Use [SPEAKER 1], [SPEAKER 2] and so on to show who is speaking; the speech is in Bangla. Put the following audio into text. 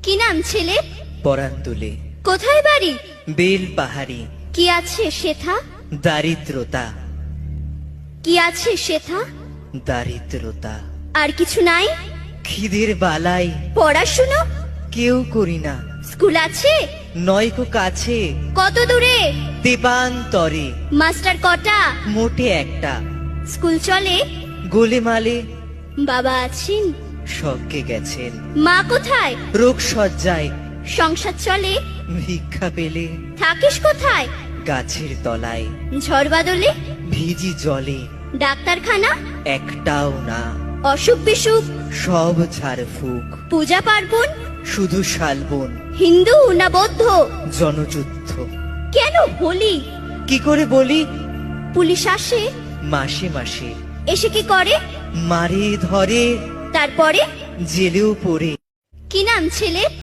[SPEAKER 1] কি নাম ছেলে?
[SPEAKER 2] পরান তুলে
[SPEAKER 1] কোথায় বাড়ি?
[SPEAKER 2] বেল পাহাড়ি।
[SPEAKER 1] কি আছে সেথা?
[SPEAKER 2] দারিদ্রতা,
[SPEAKER 1] কি আছে সেথা?
[SPEAKER 2] দারিদ্রতা।
[SPEAKER 1] আর কিছু নাই?
[SPEAKER 2] খিদের বালাই
[SPEAKER 1] পড়াশুনো?
[SPEAKER 2] কেউ করি না।
[SPEAKER 1] স্কুল আছে?
[SPEAKER 2] নয়কো কাছে,
[SPEAKER 1] কত দূরে?
[SPEAKER 2] দেবান্তরে।
[SPEAKER 1] মাস্টার কটা?
[SPEAKER 2] মোটে একটা।
[SPEAKER 1] স্কুল চলে?
[SPEAKER 2] গোলেমালে
[SPEAKER 1] বাবা আছেন?
[SPEAKER 2] স্বর্গে গেছেন।
[SPEAKER 1] মা কোথায়?
[SPEAKER 2] রোগ সজ্জায়
[SPEAKER 1] সংসার চলে?
[SPEAKER 2] ভিক্ষা পেলে
[SPEAKER 1] থাকিস কোথায়?
[SPEAKER 2] গাছের তলায়।
[SPEAKER 1] ঝড় বাদলে?
[SPEAKER 2] ভিজি জলে
[SPEAKER 1] ডাক্তারখানা?
[SPEAKER 2] একটাও না।
[SPEAKER 1] অসুখ বিসুখ?
[SPEAKER 2] সব ঝাড়ফুঁক।
[SPEAKER 1] পূজা পার্বণ?
[SPEAKER 2] শুধু শালবন।
[SPEAKER 1] হিন্দু না বৌদ্ধ?
[SPEAKER 2] জনযুদ্ধ।
[SPEAKER 1] কেন হোলি?
[SPEAKER 2] কি করে বলি?
[SPEAKER 1] পুলিশ আসে?
[SPEAKER 2] মাসে মাসে
[SPEAKER 1] এসে কি করে?
[SPEAKER 2] মারে ধরে,
[SPEAKER 1] তারপরে?
[SPEAKER 2] জেলেও পড়ে।
[SPEAKER 1] কি নাম ছেলে?